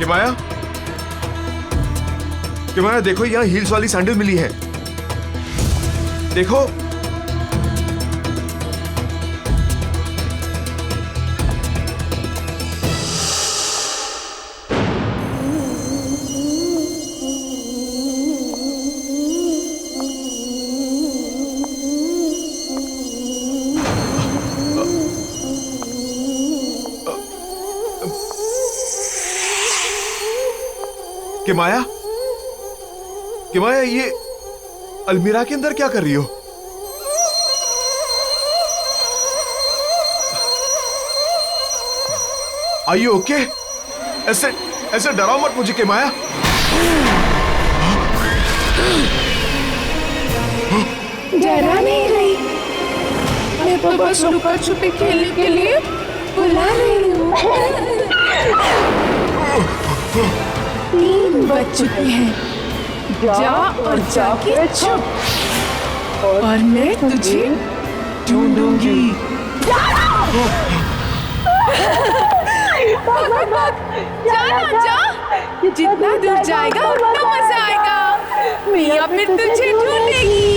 किमाया, किमाया देखो, यहाँ हील्स वाली सैंडल मिली है। देखो। किमाया, किमाया, ये अलमीरा के अंदर क्या कर रही हो? Are you okay? ऐसे ऐसे डराओ मत मुझे किमाया। डरा नहीं रही, मैं तो बस लुका छुपी खेलने के लिए बुला रही हूँ। 3 बज चुके हैं, जा और जाके छुप और मैं तुझे ढूंढूंगी। जाना जा, जितना दूर जाएगा उतना मजा आएगा। मिया फिर तुझे ढूंढेगी।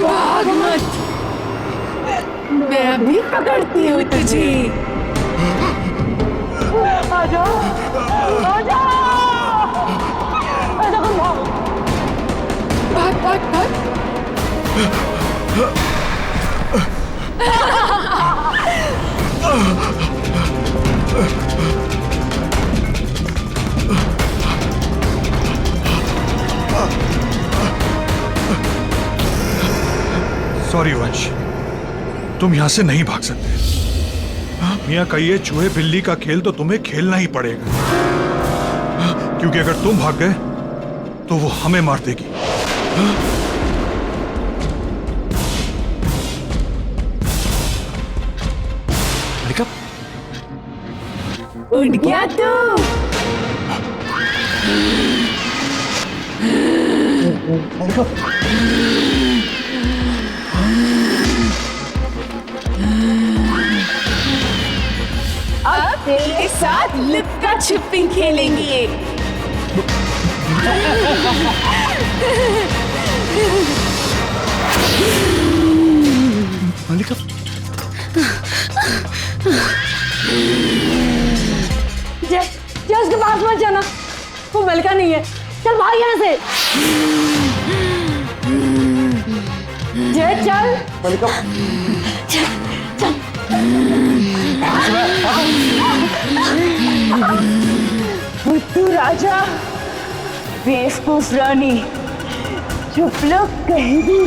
भाग मत, मैं अभी पकड़ती हूँ तुझे। आजा, आजा, आजा, भाग, भाग, भाग। सॉरी वंश, तुम यहां से नहीं भाग सकते। मियां का ये चूहे बिल्ली का खेल तो तुम्हें खेलना ही पड़ेगा, क्योंकि अगर तुम भाग गए तो वो हमें मार देगी। उठ गया तू। अब तेरे साथ लुक्का छुपी खेलेंगे। मल्लिका, जय उसके पास मत जाना, वो मल्लिका नहीं है। चल भाग यहाँ से। जय चल। मल्लिका, चल। बुद्धू राजा, बेवकूफ रानी, चुप लोग कहीं भी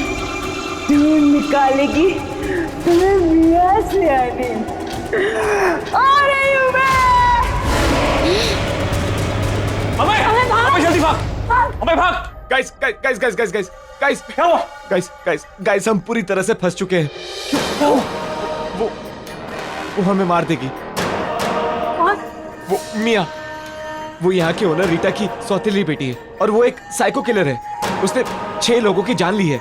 ढूंढ निकालेगी तुम्हें मियां से आने। आ रही हूँ मैं। अबे भाग, जल्दी भाग, अबे भाग। गाइस, क्या हुआ? गाइस, हम पूरी तरह से फंस चुके हैं। वो हमें मार देगी। वो मिया, वो यहाँ के ओनर रीटा की सौतेली बेटी है और वो एक साइको किलर है। उसने 6 लोगों की जान ली है।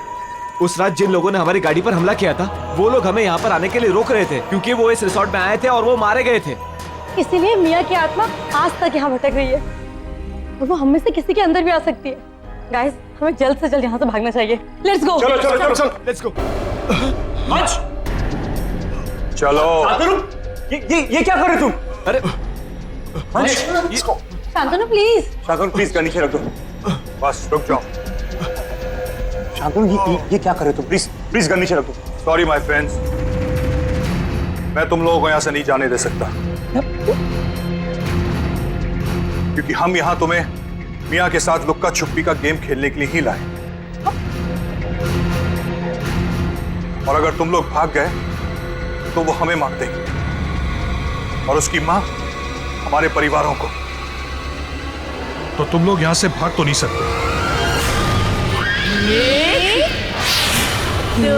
उस रात जिन लोगों ने हमारी गाड़ी पर हमला किया था, वो लोग हमें यहाँ पर आने के लिए रोक रहे थे, क्योंकि वो इस रिसोर्ट में आए थे और वो मारे गए थे। इसीलिए मिया की आत्मा आज तक यहाँ भटक रही है और वो हम में से किसी के अंदर भी आ सकती है। गाइस, हमें जल्द से जल्द यहाँ से भागना चाहिए। Let's go. चलो, लेट्स गो। मंच, चलो। ये क्या कर रहे तुम? अरे Shantanu please. Shantanu please gun नीचे रख दो। बस रुक जाओ। शांतनु ये क्या कर रहे तुम? प्लीज गन नीचे रख दो। सॉरी माय फ्रेंड्स, मैं तुम लोगों को यहां से नहीं जाने दे सकता, क्योंकि हम यहां तुम्हें मिया के साथ लुक्का छुपी का गेम खेलने के लिए ही लाए। और अगर तुम लोग भाग गए तो वो हमें मार देगी और उसकी मां हमारे परिवारों को। तो तुम लोग यहां से भाग तो नहीं सकते। 1 2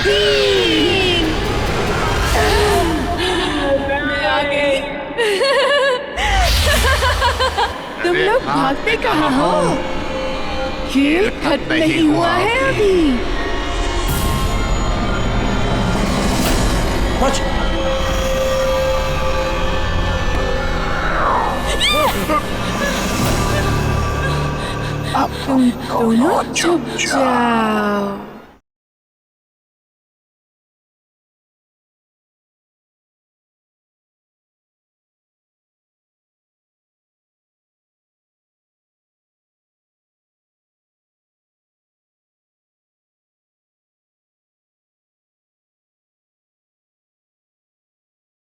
3 मैं आ गई। तुम लोग भागते कहाँ हो? खेल खत्म नहीं हुआ है अभी। बच। अब तुम दोनों चुप जाओ।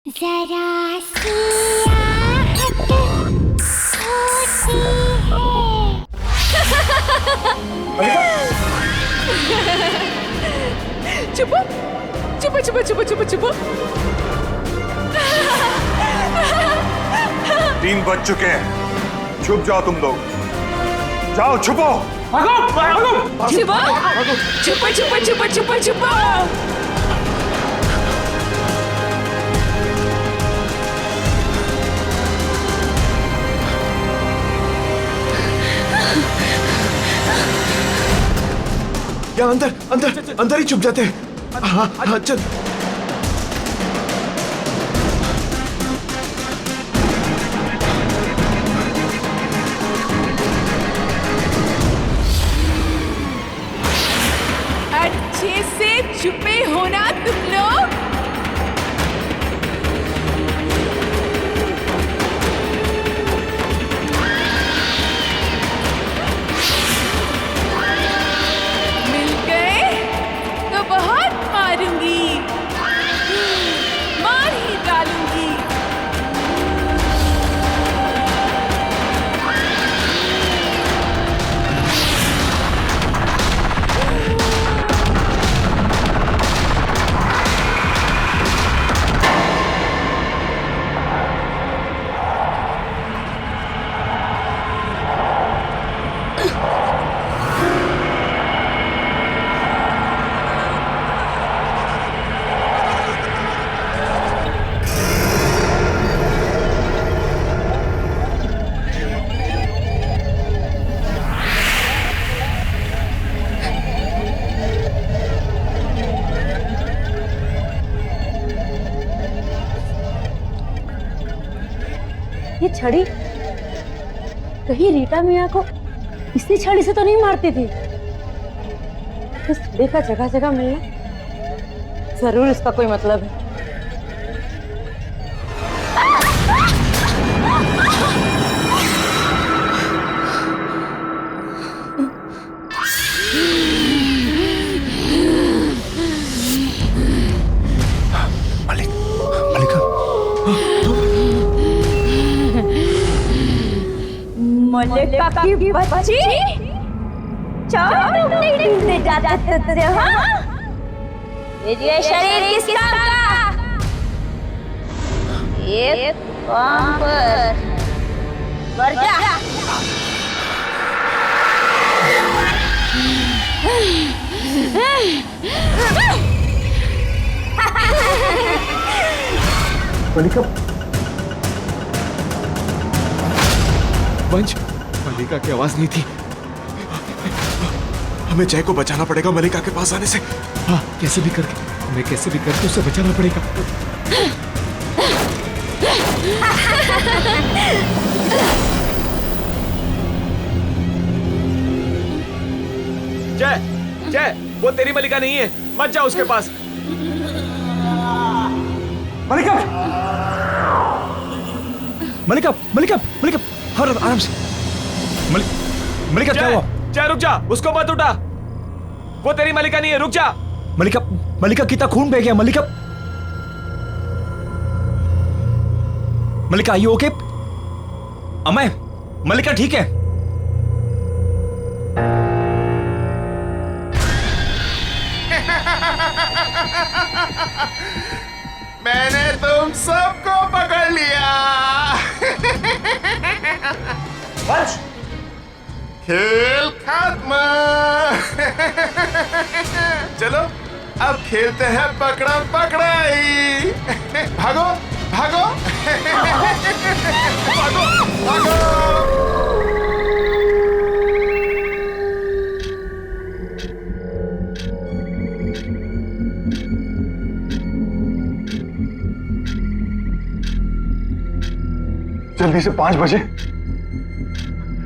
जरा सी आहट होती है। चुप चुप चुप चुप चुप चुप। 3 बज चुके हैं। छुप जाओ तुम लोग। जाओ छुपो। छुपो छुपो छुपो छुपो छुपो छुपो। या अंदर अंदर अंदर ही छुप जाते हैं। हाँ हाँ चल। अच्छे से छुपे हो ना तुम लोग। मिल गए तो बहुत मारूंगी, मार ही डालूंगी। ये छड़ी कहीं रीटा मिया को इसी छड़ी से तो नहीं मारती थी। इस छड़ी का जगह जगह मिलना जरूर इसका कोई मतलब है। मल्लिका की बच्ची चार टुकड़े टूटे जाते थे। हाँ ये शरीर किस काम का? एक काम पर मर जा। मल्लिका वंश, मल्लिका की आवाज नहीं थी। हमें जय को बचाना पड़ेगा मल्लिका के पास आने से। हाँ कैसे भी करके, हमें कैसे भी करके उसे बचाना पड़ेगा। जय जय, वो तेरी मल्लिका नहीं है, मत जा उसके पास। मल्लिका मल्लिका मल्लिका मल्लिका आराम से। मल्लिका क्या हुआ? जय रुक जा, उसको मत उठा। वो तेरी मल्लिका नहीं है, रुक जा। मल्लिका मल्लिका कितना खून बह गया। मल्लिका मल्लिका आर यू ओके? अमय, मल्लिका ठीक है? मैंने तुम सबको पकड़ लिया। वंश, खेल खत्म। चलो अब खेलते हैं पकड़म पकड़ाई। भागो भागो भागो भागो। जल्दी से 5 बजे,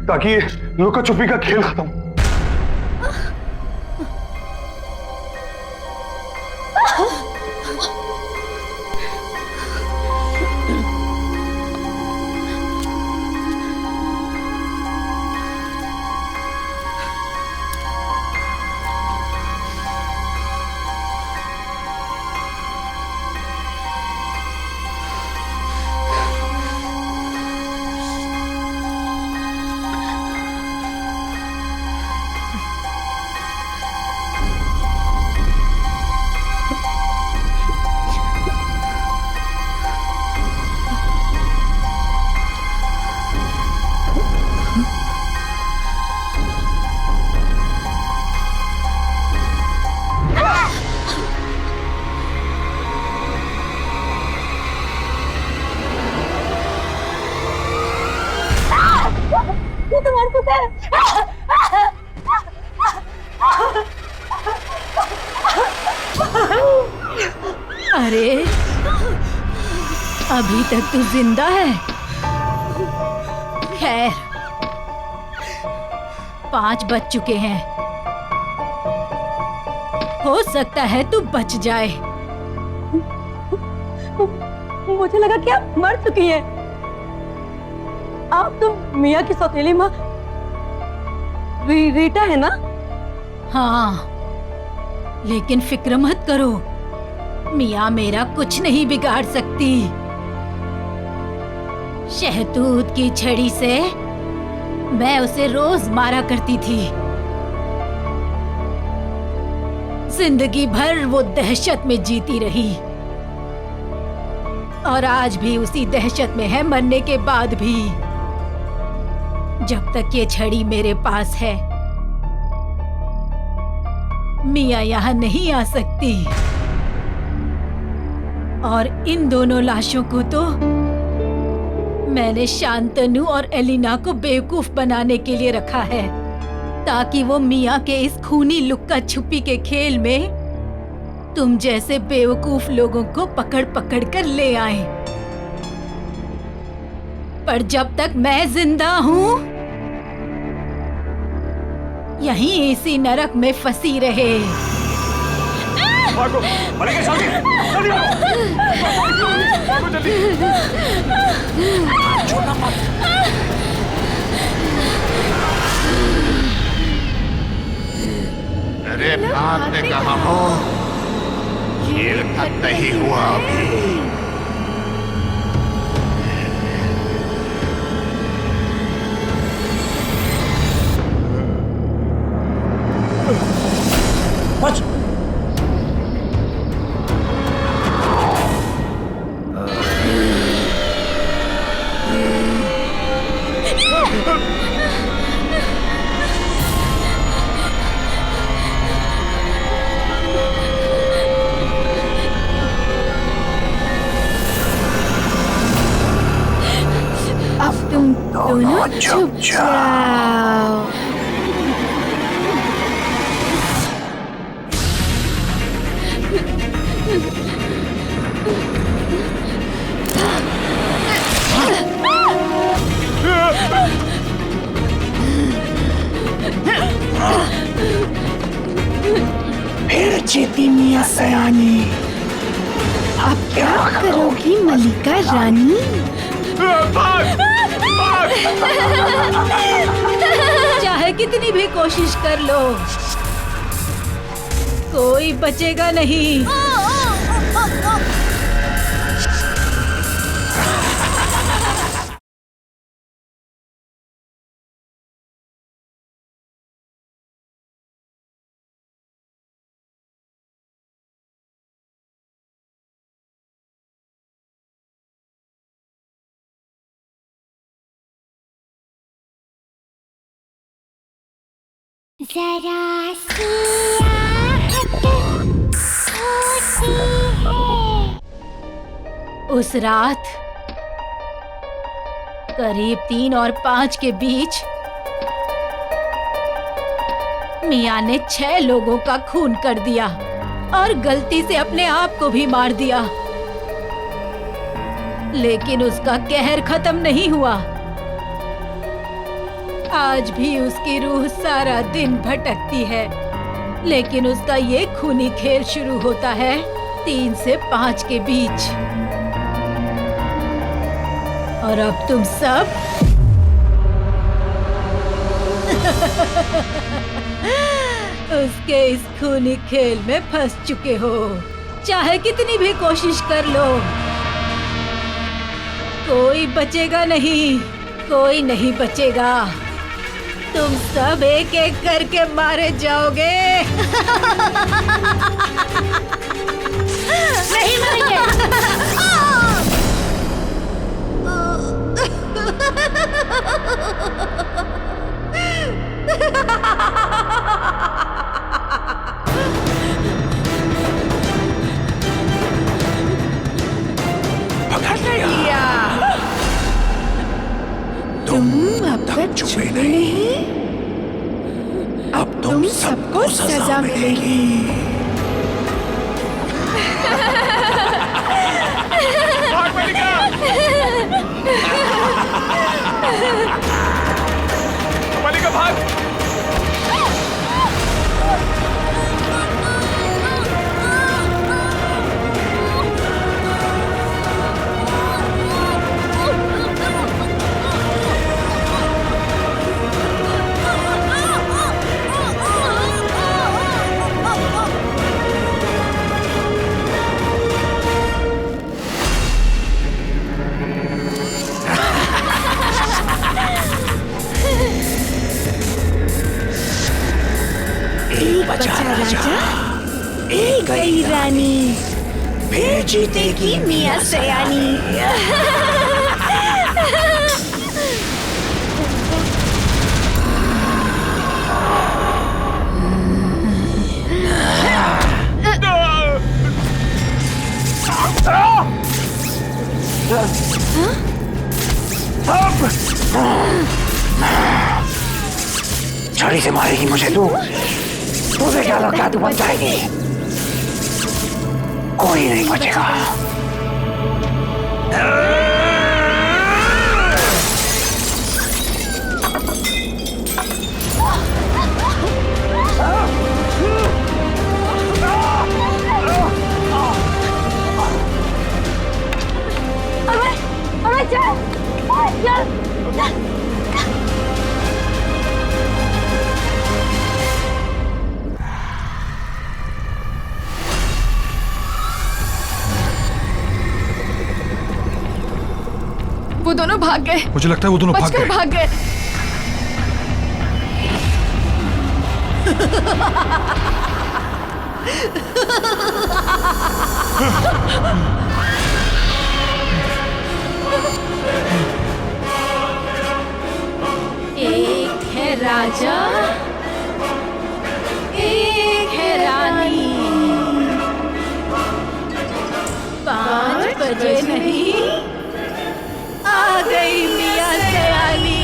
ताकि ये लुका छुपी का खेल खत्म हो। ये तुम्हारे पुत्र अरे अभी तक तू जिंदा है। खैर 5 बज चुके हैं, हो सकता है तू बच जाए। मुझे लगा कि आप मर चुकी हैं। आप तो मिया की सौतेली माँ रीटा है ना? हाँ, लेकिन फिक्र मत करो, मिया मेरा कुछ नहीं बिगाड़ सकती। शहतूत की छड़ी से मैं उसे रोज मारा करती थी। जिंदगी भर वो दहशत में जीती रही और आज भी उसी दहशत में है, मरने के बाद भी। जब तक ये छड़ी मेरे पास है, मिया यहाँ नहीं आ सकती। और इन दोनों लाशों को तो मैंने शांतनु और एलिना को बेवकूफ बनाने के लिए रखा है, ताकि वो मिया के इस खूनी लुक्का छुपी के खेल में तुम जैसे बेवकूफ लोगों को पकड़ पकड़ कर ले आए। पर जब तक मैं जिंदा हूँ, यहीं इसी नरक में फंसी रहे। भागो, मल्लिका जल्दी, जल्दी भागो, जल्दी। छोड़ना मत। अरे भागने कहाँ हो? खेल खत्म नहीं हुआ अभी। वंश, अब तुम दोनों चुप जाओ। फिर चेती मिया सयानी, अब क्या करोगी मल्लिका रानी? चाहे कितनी भी कोशिश कर लो, कोई बचेगा नहीं। जरा सी आहट होती है। उस रात करीब 3 और 5 के बीच मियाँ ने 6 लोगों का खून कर दिया और गलती से अपने आप को भी मार दिया। लेकिन उसका कहर खत्म नहीं हुआ। आज भी उसकी रूह सारा दिन भटकती है, लेकिन उसका ये खूनी खेल शुरू होता है 3 से 5 के बीच। और अब तुम सब उसके इस खूनी खेल में फंस चुके हो। चाहे कितनी भी कोशिश कर लो, कोई बचेगा नहीं, कोई नहीं बचेगा। तुम सब एक एक करके मारे जाओगे। नहीं मरेंगे। पकड़ लिया। तुम अब तक छुपे नहीं। अब तुम सबको सजा मिलेगी। मलिका भाग। एक बचा राजा, एक गई रानी, फिर जीतेगी मियाँ सयानी। छड़ी से मारेगी मुझे तू? तुझे क्या लगता है तू बच जाएगी? कोई नहीं बचेगा। अबे चल, चल। वो दोनों भाग गए। मुझे लगता है वो दोनों भाग बचकर गए। भाग गए। एक है राजा, एक है रानी। 5 बजे नहीं, आ गई मियाँ सयानी।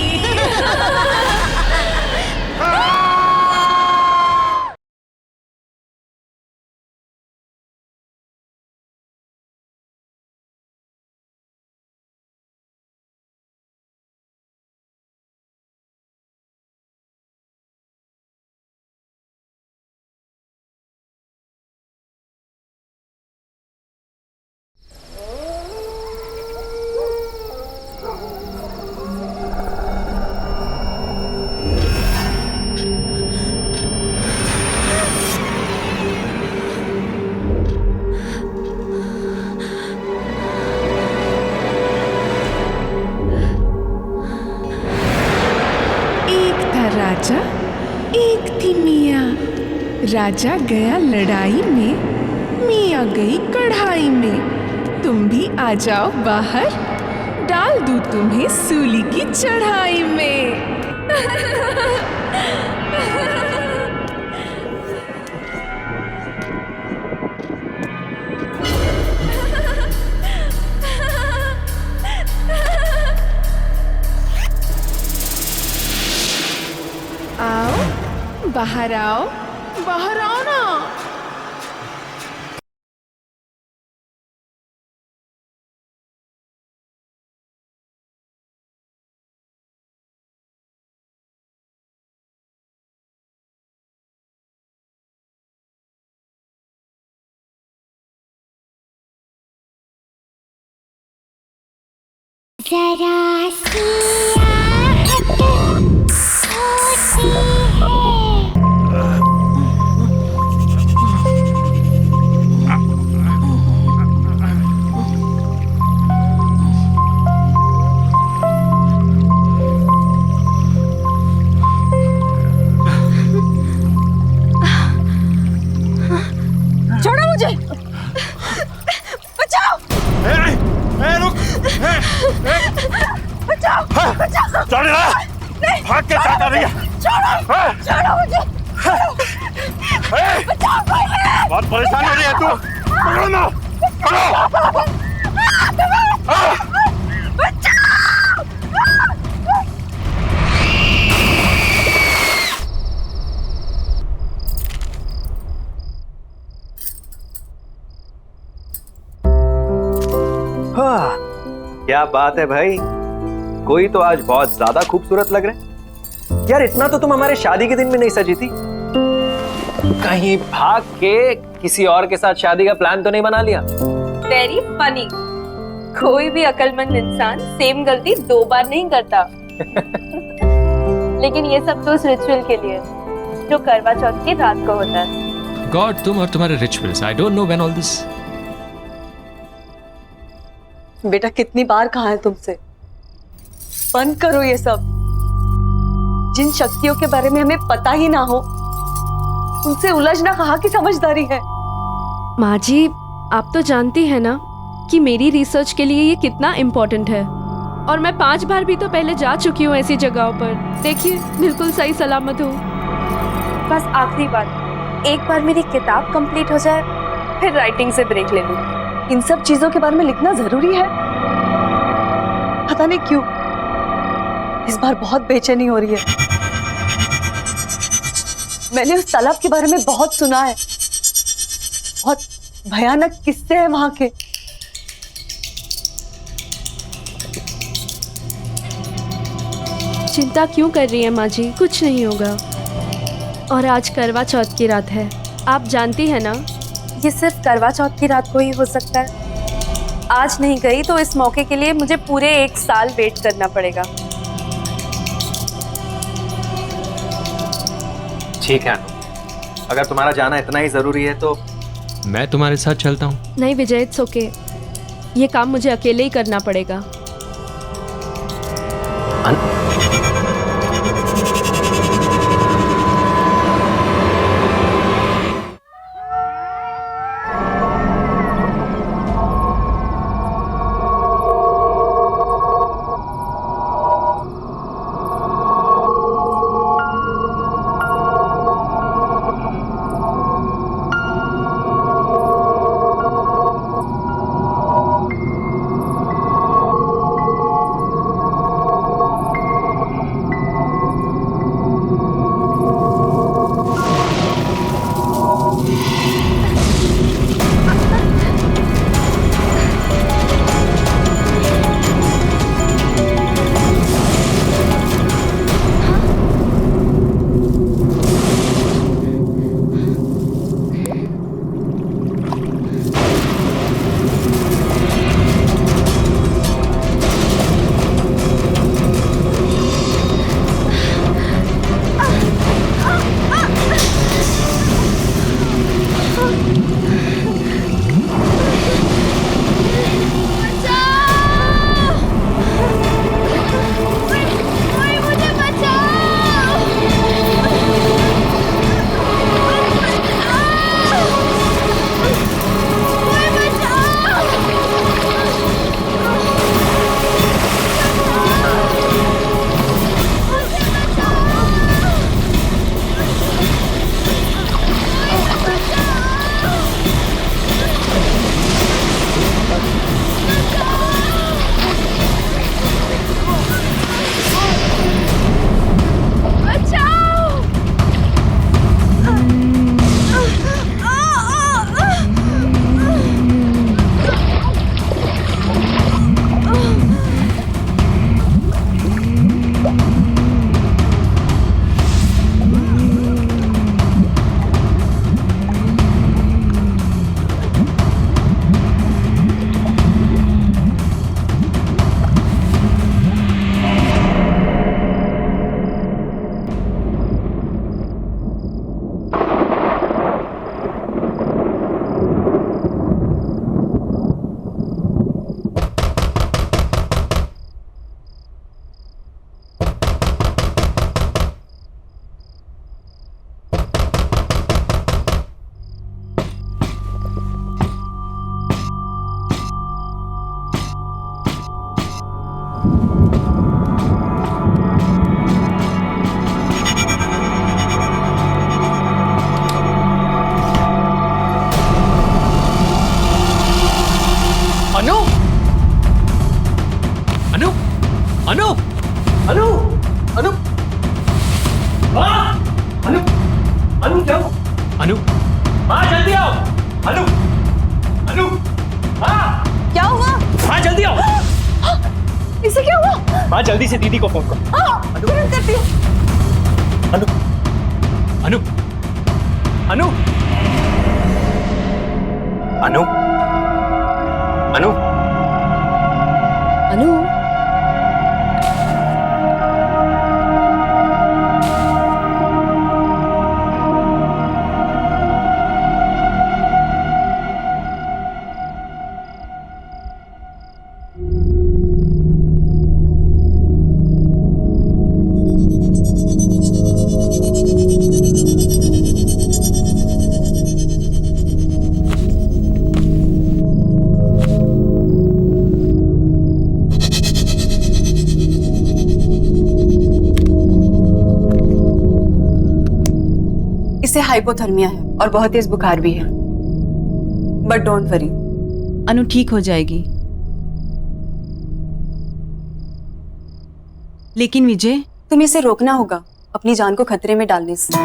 राजा, एक थी मियाँ। राजा गया लड़ाई में, मियाँ गई कढ़ाई में। तुम भी आ जाओ बाहर, डाल दूँ तुम्हें सूली की चढ़ाई में। बाहर आओ ना। जरा सी आहट होती है। छोड़ो मुझे, बचाओ, बचाओ, बचाओ, चल रहा भाग के क्या कर रही है? छोड़ो मुझे, बचाओ, कोई है। बहुत परेशान हो रही है तू। पकड़ो ना, पकड़ो। क्या बात है भाई, कोई तो आज बहुत ज्यादा खूबसूरत लग रहे हैं। यार इतना तो तुम हमारे शादी के दिन में नहीं सजी थी। कहीं भाग के किसी और के साथ शादी का प्लान तो नहीं बना लिया? Very funny. कोई भी अक्लमंद इंसान सेम गलती 2 बार नहीं करता। लेकिन ये सब तो उस रिचुअल के लिए जो करवा चौथ की रात को होता है। गॉड, तुम और तुम्हारे rituals, I don't know when all this. बेटा कितनी बार कहा है तुमसे, बंद करो ये सब। जिन शक्तियों के बारे में हमें पता ही ना हो उनसे उलझना कहाँ की समझदारी है। माँ जी, आप तो जानती हैं ना कि मेरी रिसर्च के लिए ये कितना इम्पोर्टेंट है, और मैं 5 बार भी तो पहले जा चुकी हूँ ऐसी जगहों पर। देखिए, बिल्कुल सही सलामत हूँ। बस आखिरी बार, एक बार मेरी किताब कंप्लीट हो जाए, फिर राइटिंग से ब्रेक ले लूँ। इन सब चीजों के बारे में लिखना जरूरी है? पता नहीं क्यों इस बार बहुत बेचैनी हो रही है। मैंने उस तालाब के बारे में बहुत सुना है, बहुत भयानक किस्से हैं वहां के। चिंता क्यों कर रही है माँ जी, कुछ नहीं होगा। और आज करवा चौथ की रात है, आप जानती है ना, ये सिर्फ करवा चौथ की रात को ही हो सकता है। आज नहीं गई तो इस मौके के लिए मुझे पूरे 1 साल वेट करना पड़ेगा। ठीक है, अगर तुम्हारा जाना इतना ही जरूरी है तो मैं तुम्हारे साथ चलता हूँ। नहीं विजय, इट्स ओके, ये काम मुझे अकेले ही करना पड़ेगा। अनु, अनु, हाँ, क्या हुआ? हाँ जल्दी आओ। इसे क्या हुआ? हाँ जल्दी से दीदी को फोन करो। हाँ, तुरंत करती हूँ। अनु, अनु, अनु, अनु, अनु, अनु, इसे हाइपोथर्मिया है और बहुत तेज बुखार भी है, बट डोंट वरी, अनु ठीक हो जाएगी। लेकिन विजय, तुम्हें इसे रोकना होगा अपनी जान को खतरे में डालने से,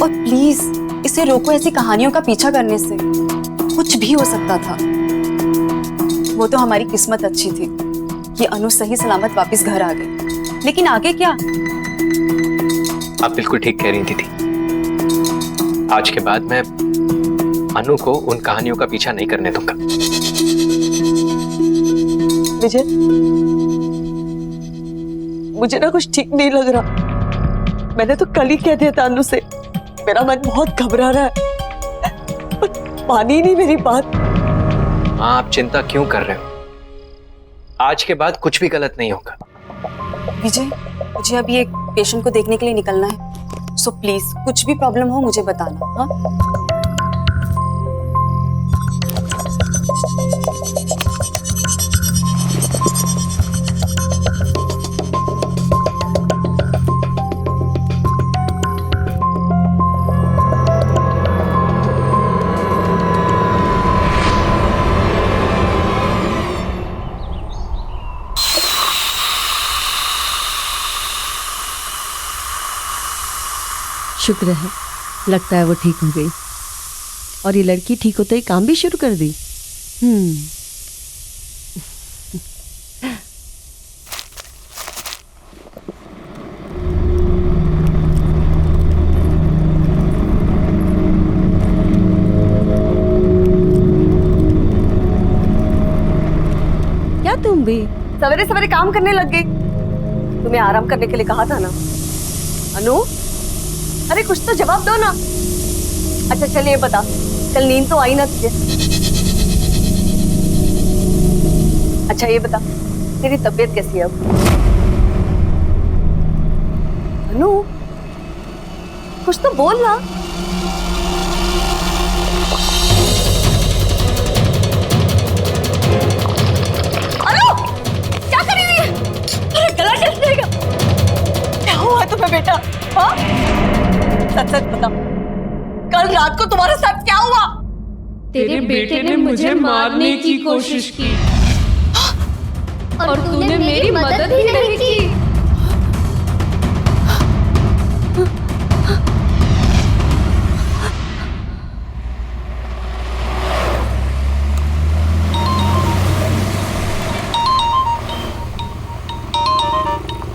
और प्लीज इसे रोको ऐसी कहानियों का पीछा करने से। कुछ भी हो सकता था। वो तो हमारी किस्मत अच्छी थी कि अनु सही सलामत वापस घर आ गई, लेकिन आगे क्या? आप बिल्कुल ठीक कह रही थी। आज के बाद मैं अनु को उन कहानियों का पीछा नहीं करने दूंगा। विजय, मुझे ना कुछ ठीक नहीं लग रहा। मैंने तो कल ही कह दिया था अनु से, मेरा मन बहुत घबरा रहा है, पर मानी ही नहीं मेरी बात। माँ, आप चिंता क्यों कर रहे हो? आज के बाद कुछ भी गलत नहीं होगा। विजय, मुझे अभी एक पेशेंट को देखने के लिए निकलना है, सो प्लीज कुछ भी प्रॉब्लम हो मुझे बताना। हाँ, शुक्र है, लगता है वो ठीक हो गई। और ये लड़की ठीक होते ही काम भी शुरू कर दी। क्या तुम भी सवेरे सवेरे काम करने लग गई? तुम्हें आराम करने के लिए कहा था ना। अनु, अरे कुछ तो जवाब दो ना। अच्छा चलिए बता, कल नींद तो आई ना तुझे? अच्छा ये बता, तेरी तबीयत कैसी है अब? अनु, कुछ तो बोल ना। अनु, क्या कर रही है? अरे गला कैसे जाएगा? क्या हुआ तुम्हें बेटा? हाँ? सच सच बता, कल रात को तुम्हारे साथ क्या हुआ? तेरे बेटे ने मुझे मारने की कोशिश की और तूने मेरी मदद ही नहीं की।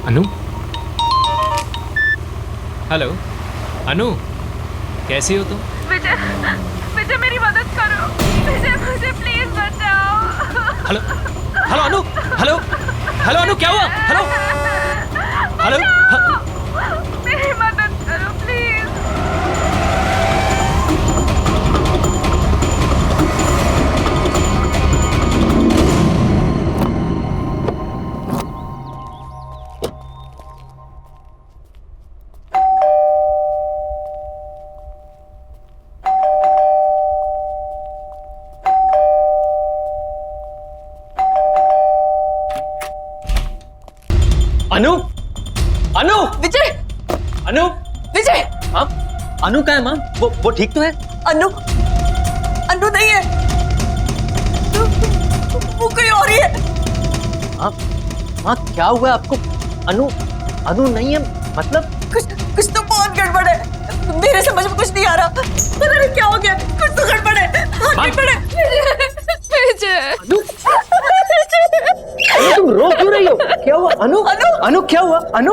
अनु, हेलो अनु, कैसी हो तुम? विजय, विजय मेरी मदद करो। विजय मुझे प्लीज बचाओ। हेलो हेलो अनु, हेलो हेलो अनु, क्या हुआ? हेलो हेलो, मेरी मदद करो प्लीज। अनु, अनु, विजय, अनु, विजय, हाँ, अनु का है माँ? वो ठीक तो है? अनु, अनु नहीं है, वो कोई और ही है। माँ क्या हुआ आपको? अनु, अनु नहीं है मतलब? कुछ तो बहुत गड़बड़ है, मेरे समझ में कुछ नहीं आ रहा। पता नहीं क्या हो गया, कुछ तो गड़बड़ है। माँ अनु क्या हुआ? अनु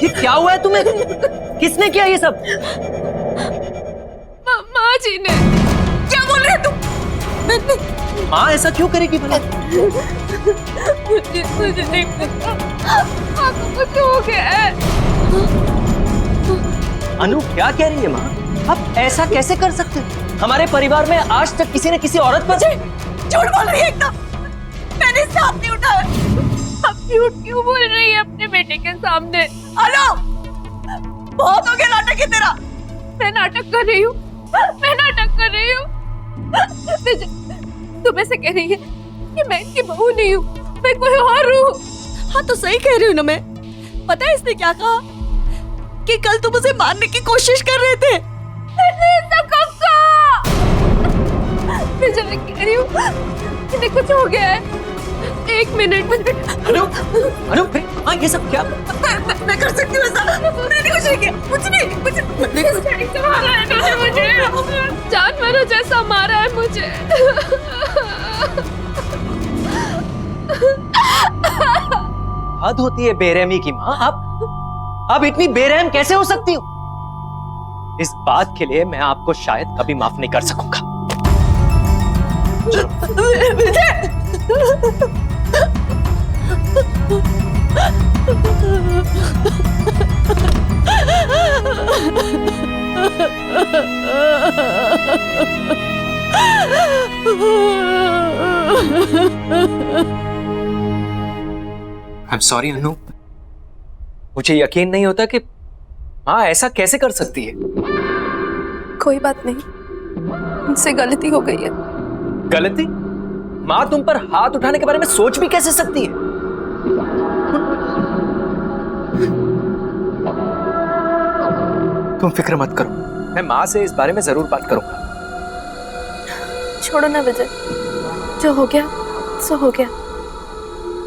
ये क्या हुआ है तुम्हें? किसने किया ये सब? माँ जी ने। क्या बोल रहे तुम? माँ ऐसा क्यों करेगी भला? मुझे नहीं पता, आपको कुछ हो गया है। अनु क्या कह रही है माँ? आप ऐसा कैसे कर सकते हो? हमारे परिवार में आज तक किसी ने किसी औरत पर झूठ बोल रही है एकदम। मैंने इससे हाथ नहीं उठाया। आप झूठ क्यों बोल रही है अपने बेटे के सामने? हेलो, बहुत हो गया नाटक है तेरा। मैं नाटक कर रही हूँ, मैं नाटक कर रही हूँ। तुम ऐसे कह रही है कि मैं इनकी बहू नहीं हूँ, मैं कोई और हूँ। हाँ तो सही कह रही हूँ ना मैं। पता है इसने क्या कहा? कि कल तुम उसे मारने की कोशिश कर रहे थे। मैं जब कह रही हूँ इन्हें कुछ हो गया है। एक मिनट। अनु अनु हाँ ये सब क्या? मैं कर सकती हूँ ऐसा। मैंने कुछ नहीं किया, कुछ नहीं मारा है इन्होंने मुझे, जानवरों जैसा मारा है मुझे। हद होती है बेरहमी की माँ। आप इतनी बेरहम कैसे हो सकती हो? इस बात के लिए मैं आपको शायद कभी माफ नहीं कर सकूंगा। I'm sorry अनु, मुझे यकीन नहीं होता कि माँ ऐसा कैसे कर सकती है। कोई बात नहीं, मुझसे गलती हो गई है। गलती? माँ तुम पर हाथ उठाने के बारे में सोच भी कैसे सकती है? तुम फिक्र मत करो, मैं माँ से इस बारे में जरूर बात करूंगा। छोड़ो ना विजय, जो हो गया सो हो गया।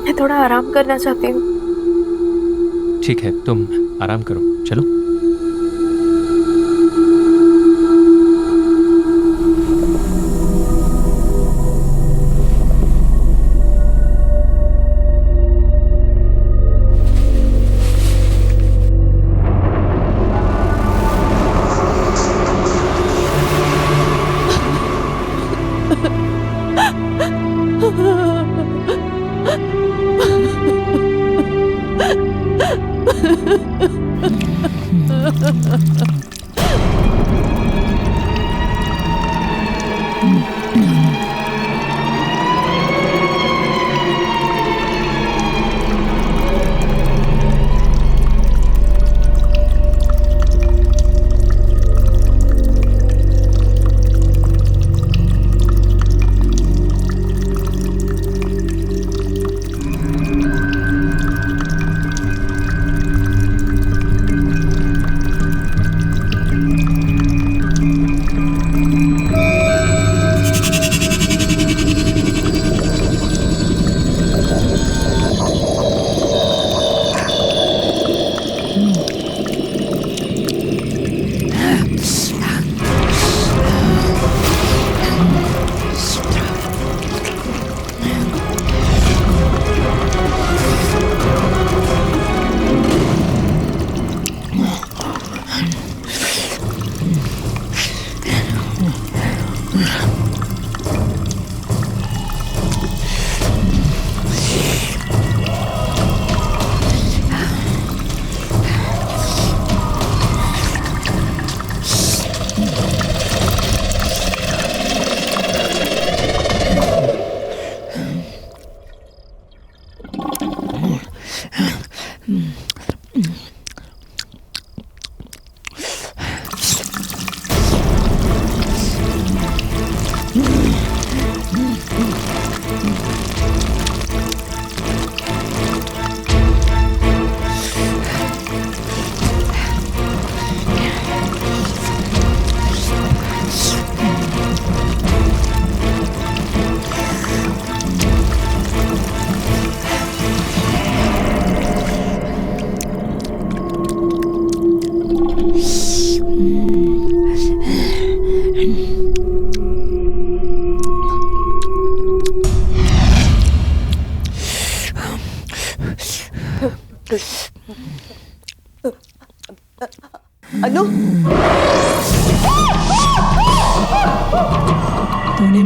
मैं थोड़ा आराम करना चाहती हूँ। ठीक है, तुम आराम करो, चलो।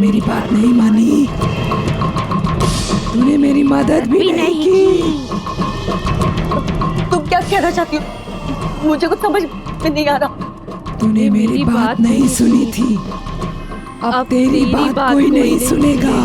मेरी बात नहीं मानी, तूने मेरी मदद भी नहीं की। तुम क्या कहना चाहती हो? मुझे कुछ समझ में नहीं आ रहा। तूने मेरी बात नहीं सुनी थी, अब तेरी बात कोई नहीं सुनेगा।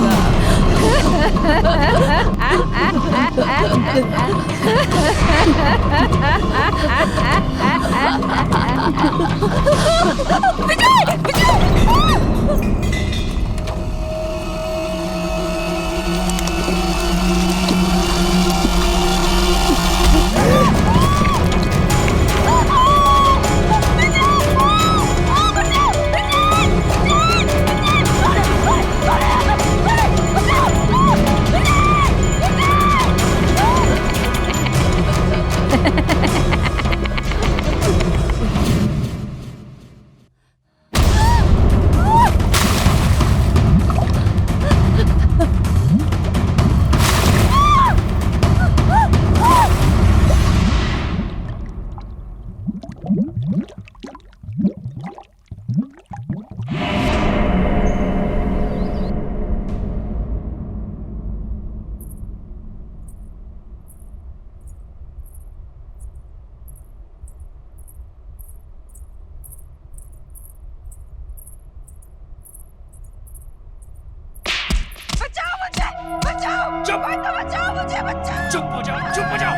चुप बचाओ मुझे, बचाओ। चुप हो जाओ, चुप हो जाओ।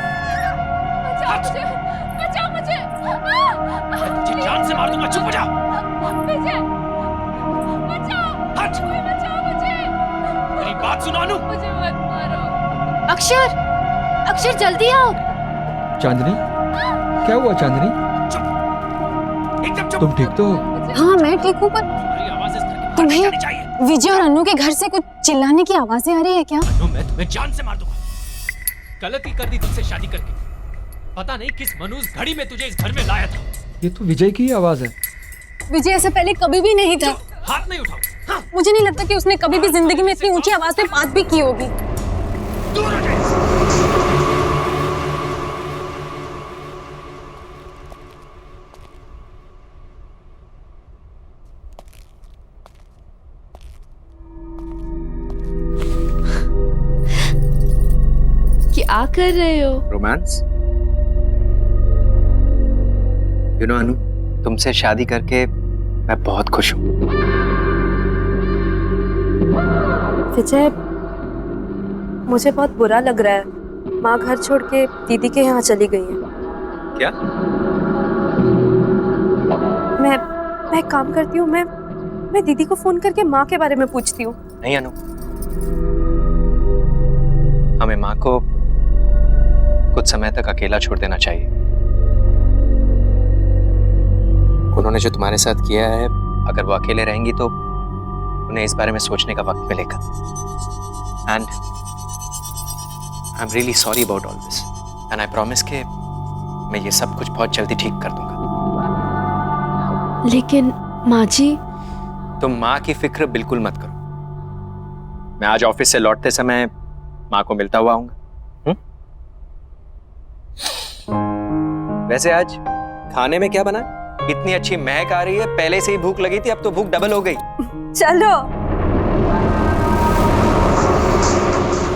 बचाओ मुझे, मैं तुझे जान से मार दूंगा। चुप हो जाओ। हट। मेरी बात सुनो अनु। मुझे मत मारो। अक्षर जल्दी आओ। चांदनी, क्या हुआ चांदनी? एकदम चुप। तुम ठीक तो? हाँ मैं ठीक हूँ, पर तुम्हें विजय और अनु के घर से कुछ चिल्लाने की आवाजें आ रही है क्या? अनु, मैं तुम्हें जान से मार दूंगा। गलती कर दी तुमसे शादी करके। पता नहीं किस मनूस घड़ी में तुझे इस घर में लाया था। ये तो विजय की आवाज है। विजय ऐसे पहले कभी भी नहीं था। हाथ नहीं उठाओ। हाँ। मुझे नहीं लगता कि उसने कभी भी जिंदगी में इतनी ऊंची आवाज में बात भी की होगी। दूर हो जाए। क्या कर रहे हो? रोमांस। यू नो अनु, तुमसे शादी करके मैं बहुत खुश हूँ। विजय, मुझे बहुत बुरा लग रहा है। माँ घर छोड़ के दीदी के यहाँ चली गई है। क्या? मैं काम करती हूँ। मैं दीदी को फोन करके माँ के बारे में पूछती हूँ। नहीं अनु, हमें माँ को कुछ समय तक अकेला छोड़ देना चाहिए। उन्होंने जो तुम्हारे साथ किया है, अगर वो अकेले रहेंगी तो उन्हें इस बारे में सोचने का वक्त मिलेगा। And I am really sorry about all this, and I promise कि मैं ये सब कुछ बहुत जल्दी ठीक कर दूंगा। लेकिन माँ जी, तुम माँ की फिक्र बिल्कुल मत करो। मैं आज ऑफिस से लौटते समय माँ को मिलता हुआ आऊंगा। वैसे आज खाने में क्या बना? इतनी अच्छी महक आ रही है, पहले से ही भूख लगी थी, अब तो भूख डबल हो गई। चलो।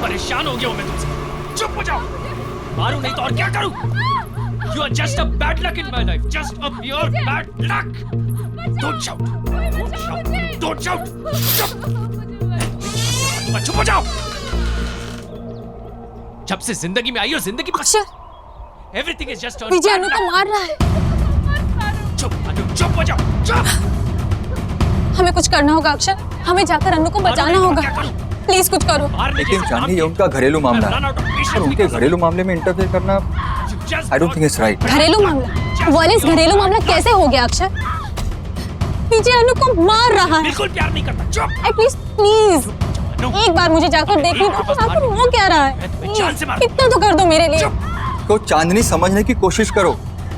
परेशान हो गया हूं मैं तुमसे। चुप हो जाओ। मारूं नहीं तो और क्या करूं? You are just a bad luck in my life. Just a pure bad luck. Don't shout. Don't shout. Don't shout. चुप हो जाओ। जब से जिंदगी में आई हो, जिंदगी अक्षर, everything is just विजय अनु को मार रहा है। चुप अनु, चुप हो जाओ। चुप। हमें कुछ करना होगा अक्षर, हमें जाकर अनु को बचाना होगा। प्लीज कुछ करो। लेकिन जानवी, ये उनका घरेलू मामला है और उनके घरेलू मामले में इंटरफेयर करना I don't think it's right. घरेलू मामला? वालिस, घरेलू मामला कैसे हो गया अक्षर? विजय अनु को मार रहा है। बिल्कुल प्यार नहीं करता। चुप। एटलीस्ट प्लीज एक बार मुझे जाकर देखने दो कि आखिर वो क्या रहा है। इतना तो कर दो मेरे लिए। तो चांदनी, समझने की कोशिश करो,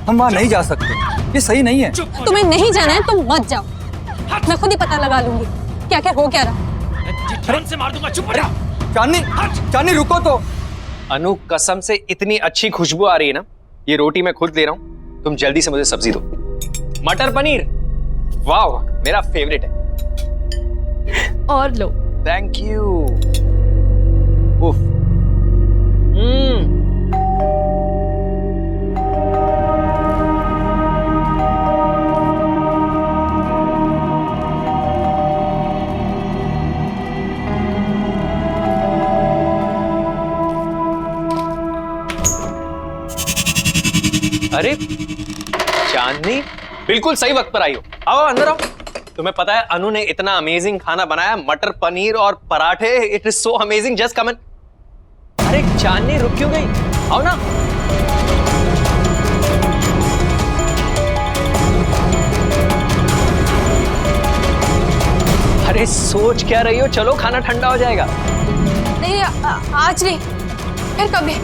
हम वहाँ नहीं जा सकते, ये सही नहीं है। तुम्हें नहीं जाना है तो मत जाओ, मैं खुद ही पता लगा लूंगी क्या क्या हो क्या रहा। जान से मार दूंगा। चुप हो जाओ। चांदनी, चांदनी रुको तो। अनु, कसम से इतनी अच्छी खुशबू आ रही है ना, ये रोटी मैं खुद ले रहा हूँ, तुम जल्दी से मुझे सब्जी दो। मटर पनीर, वाह, मेरा फेवरेट है। और लो। Thank you. उफ। अरे चांदनी, बिल्कुल सही वक्त पर आई हो। आओ अंदर आओ। तुम्हें पता है अनु ने इतना अमेजिंग खाना बनाया, मटर पनीर और पराठे। It is so amazing, just come in. अरे चांदनी रुक क्यों गई? आओ ना। अरे सोच क्या रही हो? चलो खाना ठंडा हो जाएगा। नहीं आज नहीं, फिर कभी।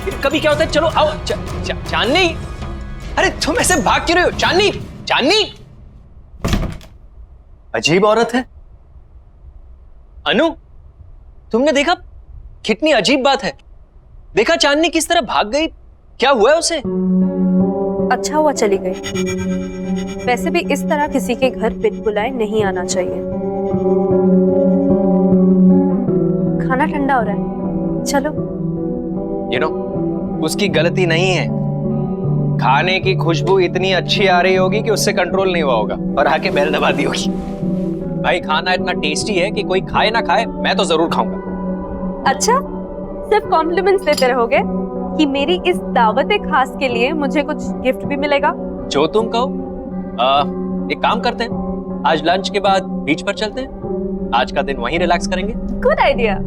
फिर कभी क्या होता है? चलो आओ। चांदनी, अरे तुम ऐसे भाग क्यों रहे हो? चांदनी, चांदनी, अजीब औरत है। अनु, तुमने देखा? कितनी अजीब बात है। देखा चांदनी किस तरह भाग गई? क्या हुआ है उसे? अच्छा हुआ चली गई। वैसे भी इस तरह किसी के घर बिन बुलाए नहीं आना चाहिए। खाना ठंडा हो रहा है, चलो। You know, उसकी गलती नहीं है। खाने की खुशबू इतनी अच्छी आ रही होगी कि उससे कंट्रोल नहीं हुआ होगा और आके बेल दबा दी होगी। भाई खाना इतना टेस्टी है कि कोई खाए ना खाए, मैं तो जरूर खाऊंगा। अच्छा, सिर्फ कॉम्प्लीमेंट्स देते रहोगे कि मेरी इस दावत खास के लिए मुझे कुछ गिफ्ट भी मिलेगा? जो तुम कहो। एक काम करते हैं, आज लंच के बाद बीच पर चलते हैं। आज का दिन वहीं रिलैक्स करेंगे। Good idea.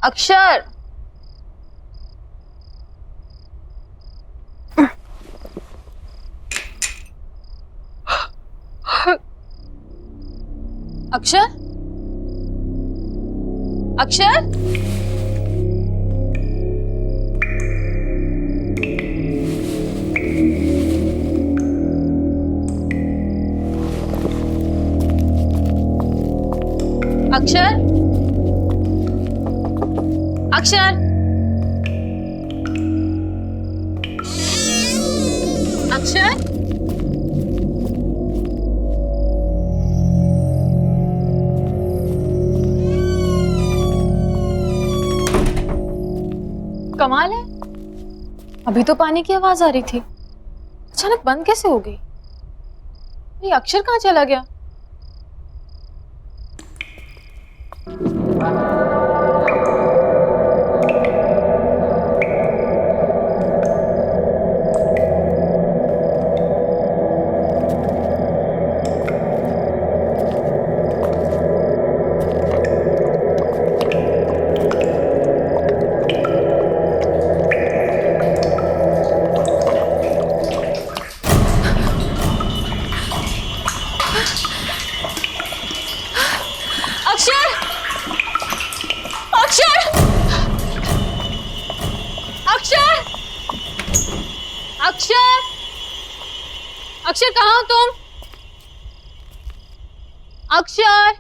अक्षर, अक्षर, अक्षर, अक्षर, अक्षर, अक्षर, कमाल है, अभी तो पानी की आवाज आ रही थी, अचानक बंद कैसे हो गई? ये अक्षर कहाँ चला गया? अक्षर, अक्षर कहाँ हो तुम? अक्षर,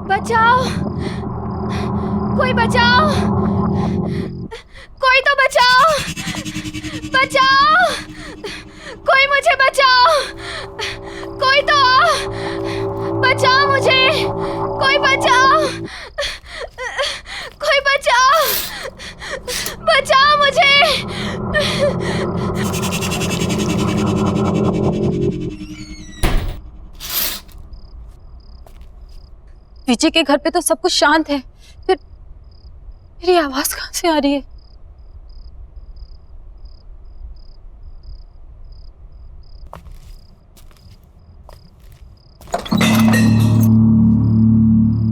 बचाओ, कोई बचाओ, कोई तो बचाओ, बचाओ, कोई मुझे बचाओ, कोई तो बचाओ मुझे, कोई बचाओ, कोई बचाओ, बचाओ मुझे। विजय के घर पे तो सब कुछ शांत है, फिर मेरी आवाज कहाँ से आ रही है?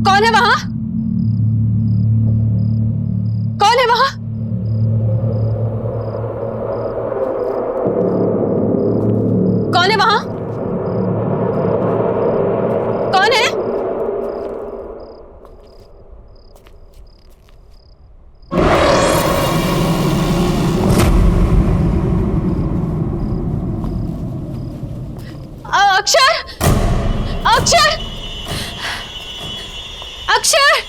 कौन है वहां? कौन है वहां? वहां? कौन है? अक्षर! अक्षर! अक्षर!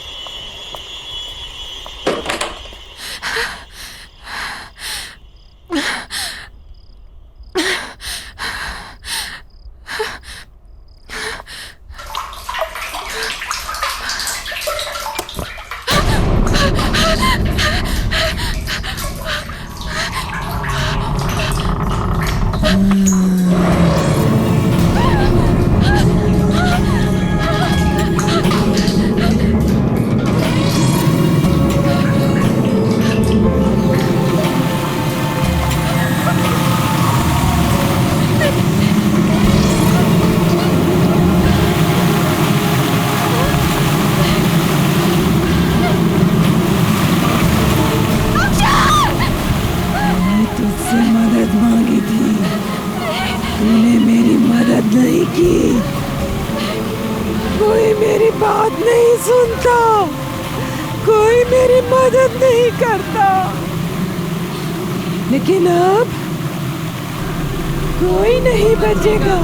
तुझसे मदद मांगी थी, तूने मेरी मदद नहीं की। कोई मेरी बात नहीं सुनता, कोई मेरी मदद नहीं करता। लेकिन अब कोई नहीं बचेगा।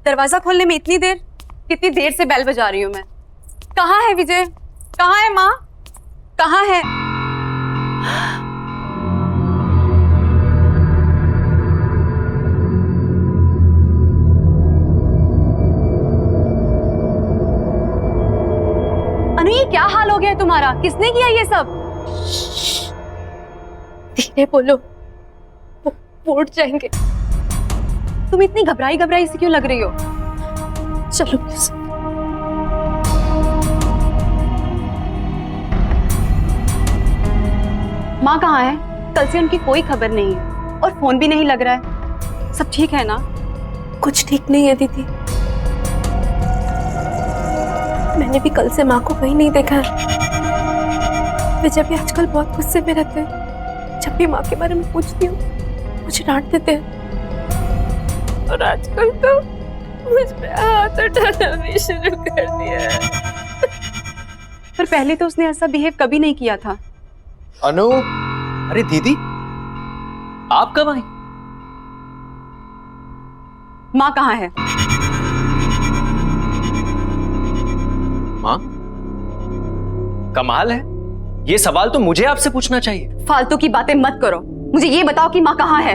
दरवाजा खोलने में इतनी देर? कितनी देर से बेल बजा रही हूँ मैं। कहाँ है विजय? कहाँ है माँ? कहाँ है? अनु, ये क्या हाल हो गया है तुम्हारा? किसने किया ये सब? धीरे बोलो, वो उठ जाएंगे। तुम इतनी घबराई घबराई से क्यों लग रही हो? चलो प्लीज। माँ कहाँ है? कल से उनकी कोई खबर नहीं है और फोन भी नहीं लग रहा है। सब ठीक है ना? कुछ ठीक नहीं है दीदी। मैंने भी कल से माँ को कहीं नहीं देखा है। विजय भी आजकल बहुत गुस्से में रहते हैं। जब भी माँ के बारे में पूछती हूँ मुझे डांट देते हैं, और आजकल तो मुझ पे हाथ उठाना भी शुरू कर दिया है। पर पहले तो उसने ऐसा बिहेव कभी नहीं किया था। अनु, अरे दीदी, आप कब आई? माँ कहाँ है? माँ? कमाल है, ये सवाल तो मुझे आपसे पूछना चाहिए। फालतू की बातें मत करो, मुझे ये बताओ कि माँ कहाँ है?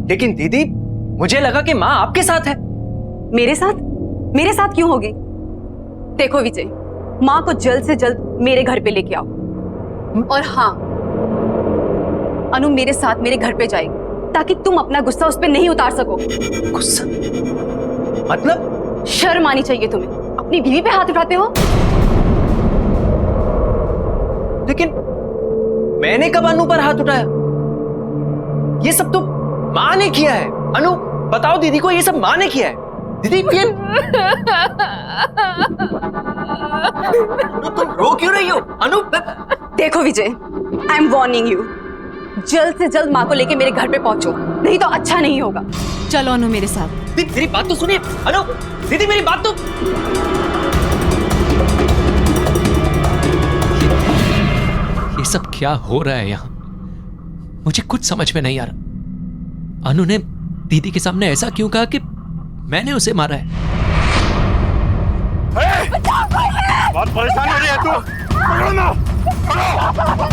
लेकिन दीदी, मुझे लगा कि माँ आपके साथ है। मेरे साथ? मेरे साथ क्यों होगी? देखो विजय, माँ को जल्द से जल्द मेरे घर पे लेके आओ। और हाँ, अनु मेरे साथ मेरे घर पे जाएगी ताकि तुम अपना गुस्सा उस पे नहीं उतार सको। गुस्सा? मतलब? शर्म आनी चाहिए तुम्हें, अपनी बीवी पे हाथ उठाते हो। लेकिन मैंने कब अनु पर हाथ उठाया? ये सब तो माँ ने किया है। अनु, बताओ दीदी को, ये सब माँ ने किया है। दीदी ये तुम रो क्यों रही हो? अनु, देखो विजय, आई एम वार्निंग यू, जल्द से जल्द माँ को लेके मेरे घर पे पहुंचो, नहीं तो अच्छा नहीं होगा। चलो अनु मेरे साथ। दीदी मेरी बात तो सुनिए। अनु, दीदी मेरी बात तो। ये सब क्या हो रहा है यहाँ? मुझे कुछ समझ में नहीं आ रहा। अनु ने दीदी के सामने ऐसा क्यों कहा कि मैंने उसे मारा है? बहुत परेशान हो रही है तू। पकड़ो ना, पकड़ो।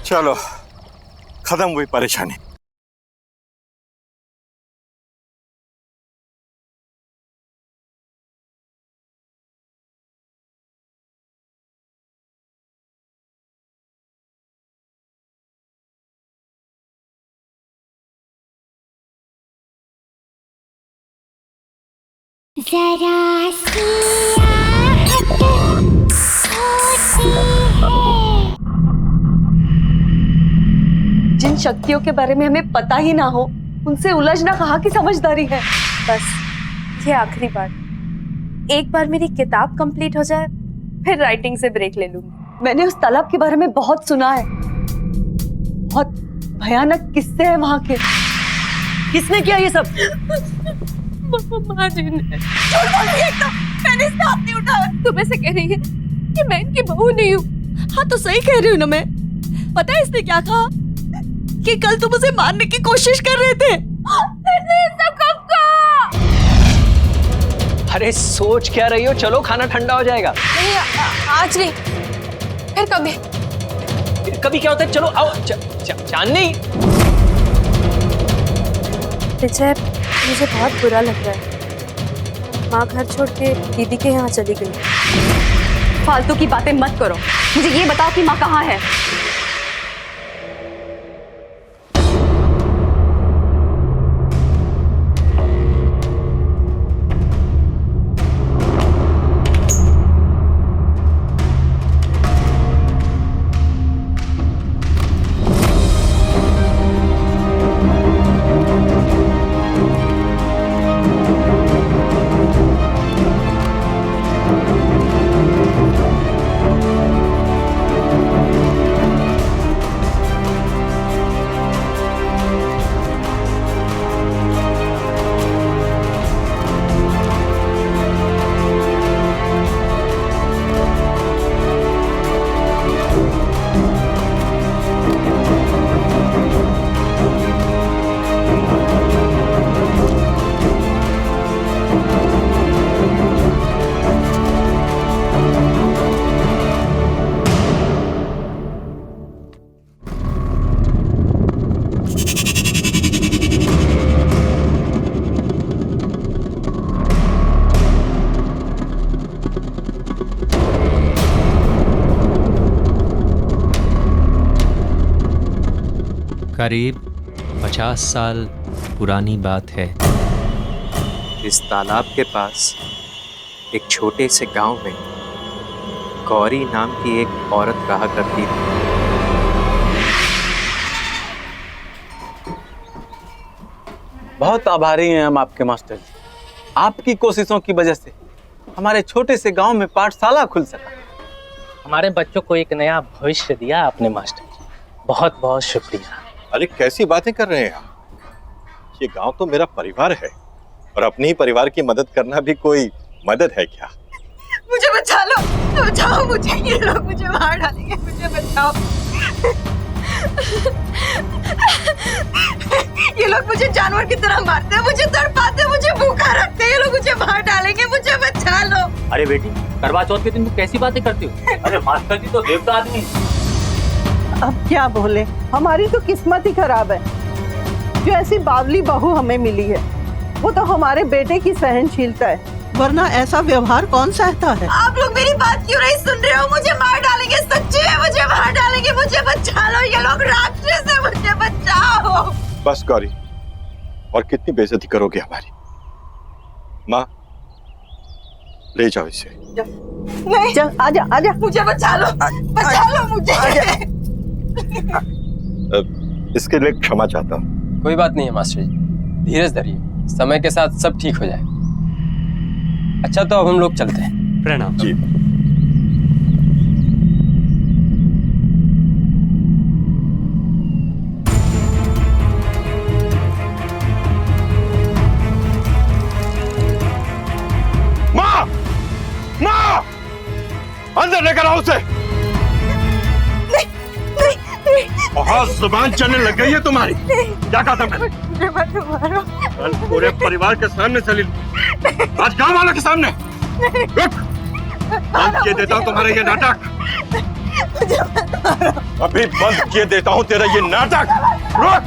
चलो, खत्म हुई परेशानी। जरा सी आहट होती है। जिन शक्तियों के बारे में हमें पता ही ना हो उनसे उलझना कहाँ की समझदारी है। बस ये आखिरी बार, एक बार मेरी किताब कंप्लीट हो जाए फिर राइटिंग से ब्रेक ले लूंगी। मैंने उस तालाब के बारे में बहुत सुना है, बहुत भयानक किस्से हैं वहां के। किसने किया ये सब? माँ जी ने। मैंने इसका हाथ नहीं उठाया। तुम ऐसे कह रही है कि मैं इनकी बहू नहीं हूँ? हाँ तो सही कह रही हूँ ना मैं। पता है इसने क्या कहा? कि कल तुम उसे मारने की कोशिश कर रहे थे। सब कब का? अरे सोच क्या रही हो? चलो खाना ठंडा हो जाएगा। नहीं आज नहीं, फिर कभी। फिर कभी क्या होता है? चलो आओ। चांदनी। विजय, मुझे बहुत बुरा लग रहा है। माँ घर छोड़ के दीदी के यहाँ चली गई। फालतू की बातें मत करो, मुझे ये बताओ कि माँ कहाँ है। करीब 50 साल पुरानी बात है। इस तालाब के पास एक छोटे से गांव में गौरी नाम की एक औरत रहा करती थी। बहुत आभारी हैं हम आपके मास्टर जी। आपकी कोशिशों की वजह से हमारे छोटे से गांव में पाठशाला खुल सका। हमारे बच्चों को एक नया भविष्य दिया आपने मास्टर जी, बहुत बहुत शुक्रिया। अरे कैसी बातें कर रहे हैं आप? ये गांव तो मेरा परिवार है और अपने ही परिवार की मदद करना भी कोई मदद है क्या? मुझे बचा लो, बचाओ मुझे, ये लोग मुझे मार डालेंगे, मुझे बचाओ। ये लोग मुझे जानवर की तरह मारते हैं, मुझे तड़पाते हैं, मुझे भूखा रखते हैं, ये लोग मुझे मार डालेंगे, मुझे बचा लो। अरे बेटी, करवा चौथ के दिन तू कैसी बातें करती हो? अरे मास्टर जी तो देवता आदमी है। अब क्या बोले, हमारी तो किस्मत ही खराब है जो ऐसी बावली बहू हमें मिली है। वो तो हमारे बेटे की सहनशीलता है, वरना ऐसा व्यवहार कौन सहता है। आप लोग मेरी बात क्यों नहीं सुन रहे हो? मुझे मार डालेंगे, सच्ची है, मुझे मार डालेंगे, मुझे बचा लो, ये लोग राक्षस है, मुझे बचाओ। बस गौरी, और कितनी बेइज्जती करोगे हमारी? माँ, ले जाओ इसे। नहीं, चल आजा आजा, मुझे बचा लो मुझे। इसके लिए क्षमा चाहता हूँ। कोई बात नहीं है मास्टर जी, धीरज धरिए, समय के साथ सब ठीक हो जाए। अच्छा तो अब हम लोग चलते हैं। प्रणाम जी। माँ, माँ, अंदर लेकर आओ उसे। बहुत जुबान चलने लग गई है तुम्हारी। क्या कहा था मैंने? मुझे मत मारो। कल पूरे परिवार के सामने चली, आज गांव वालों के सामने। रुक, बंद किए देता हूँ तुम्हारा ये नाटक। अभी बंद किए देता हूँ तेरा ये नाटक। रुक,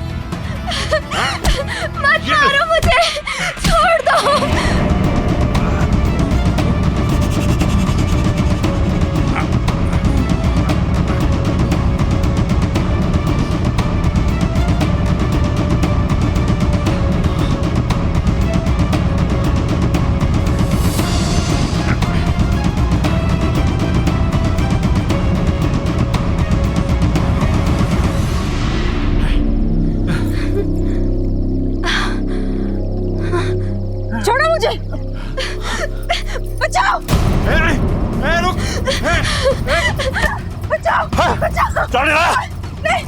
मत मारो मुझे, छोड़ दो। मुझे, बचाओ। रुक, बचाओ, बचाओ। चल रहा,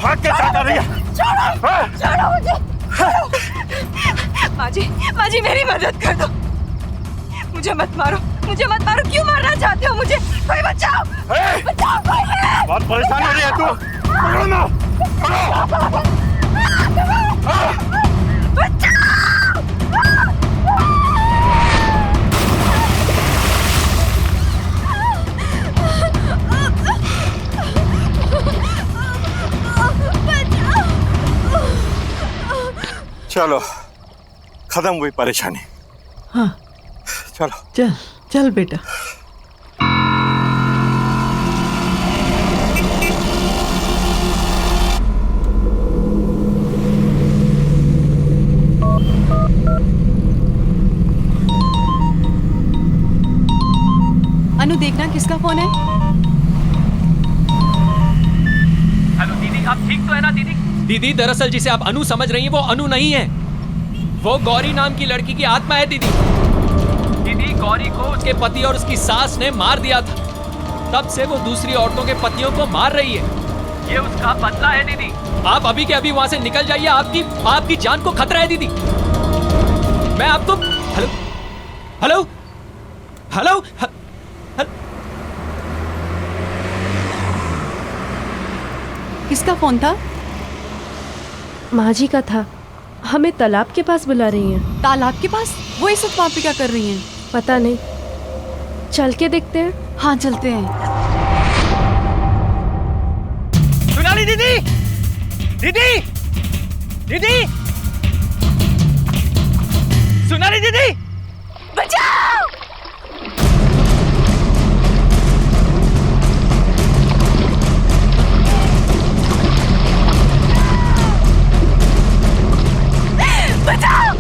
भाग के जा रही है। छोड़ो मुझे। माँ जी मेरी मदद कर दो। मुझे मत मारो, मुझे मत मारो। क्यों मारना चाहते हो मुझे? कोई बचाओ, बचाओ कोई। बहुत परेशान हो रही है तू। पकड़ो ना, पकड़ो। चलो, खत्म हुई परेशानी। हाँ चलो चल चल बेटा। अनु देखना किसका फोन है। हेलो दीदी, आप ठीक तो है ना दीदी? दीदी दरअसल जिसे आप अनु समझ रही हैं वो अनु नहीं है, वो गौरी नाम की लड़की की आत्मा है दीदी। दीदी गौरी को उसके पति और उसकी सास ने मार दिया था, तब से वो दूसरी औरतों के पतियों को मार रही है। ये उसका बदला है दीदी। आप अभी के अभी वहां से निकल जाइए, आपकी जान को खतरा है दीदी। मैं आपको हेलो हेलो हेलो किसका फोन था? माँ जी का था। हमें तालाब के पास बुला रही हैं। तालाब के पास? वो इस वक्त वहाँ पे क्या कर रही हैं? पता नहीं, चल के देखते हैं। हाँ चलते हैं। सोनाली दीदी, दीदी, दीदी, सोनाली दीदी, बचाओ। बचाओ।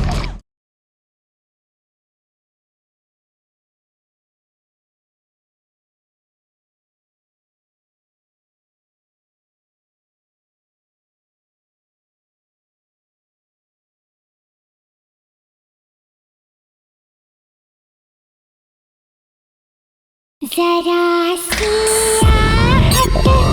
जरा सी आहट होती है।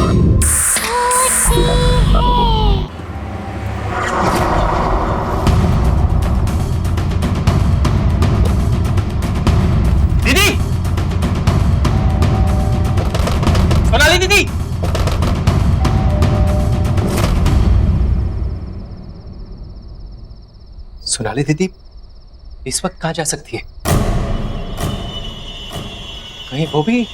दीदी, सोनाली दीदी, सोनाली दीदी इस वक्त कहाँ जा सकती है? कहीं वो भी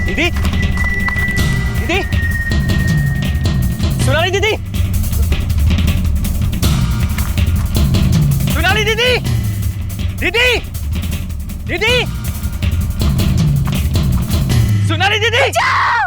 दीदी, दीदी, सोनाली दीदी, सोनाली दीदी, दीदी, दीदी, सोनाली दीदी, बचाओ।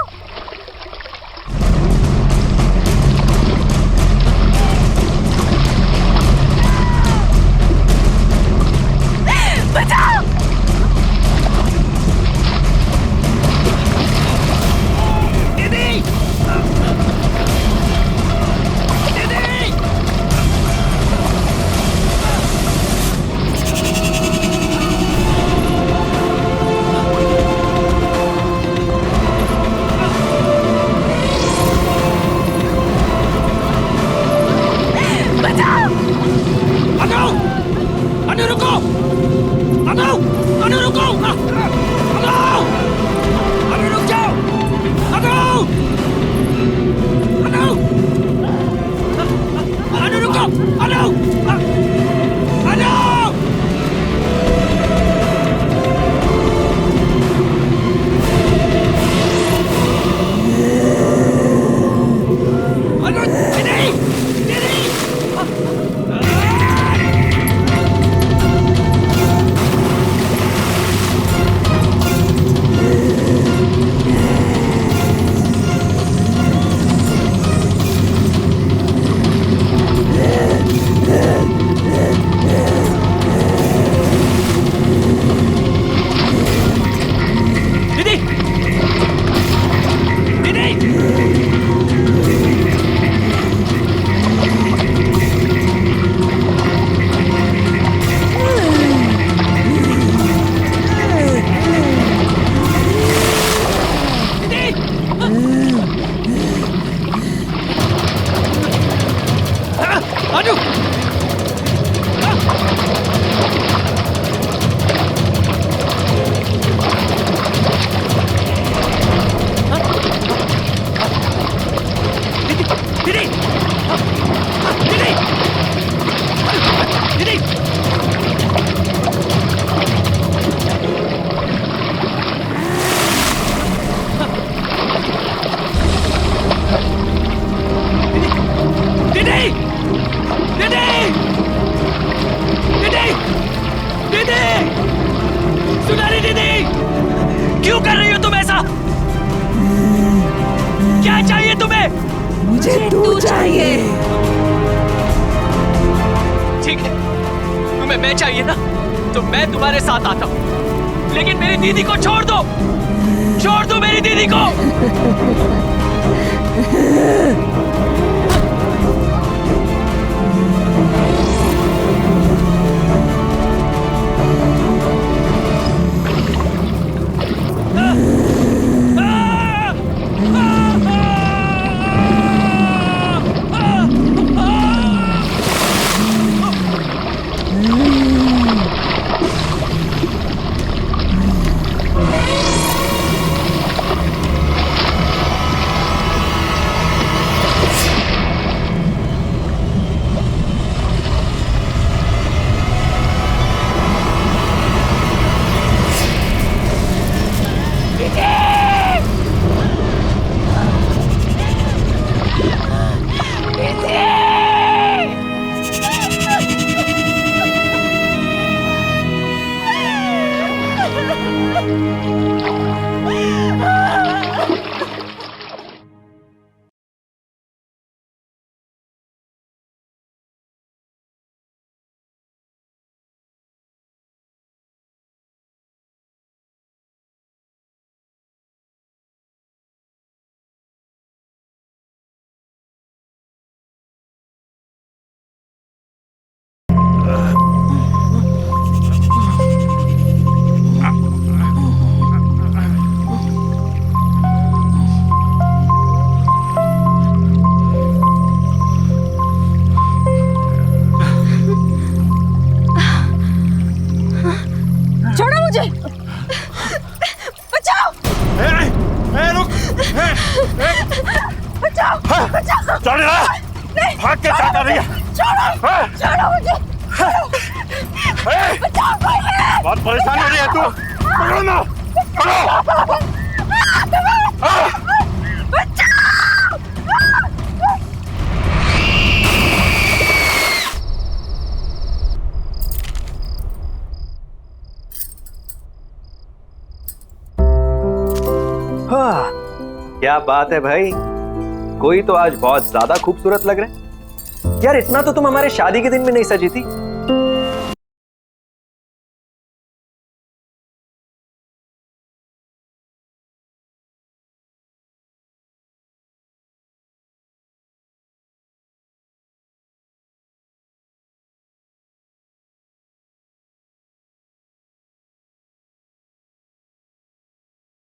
मुझे तू चाहिए। ठीक है, तुम्हें मैं चाहिए ना, तो मैं तुम्हारे साथ आता हूँ, लेकिन मेरी दीदी को छोड़ दो, छोड़ दो मेरी दीदी को। छोड़ो मुझे, बचाओ। बचाओ, बचाओ। चल रहा, भाग के क्या कर रही है? छोड़ो, छोड़ो मुझे। बचाओ, कोई है। बहुत परेशान हो रही है तू। पकड़ो ना, पकड़ो। हाँ, क्या बात है भाई, कोई तो आज बहुत ज्यादा खूबसूरत लग रहे हैं। यार इतना तो तुम हमारे शादी के दिन में नहीं सजी थी।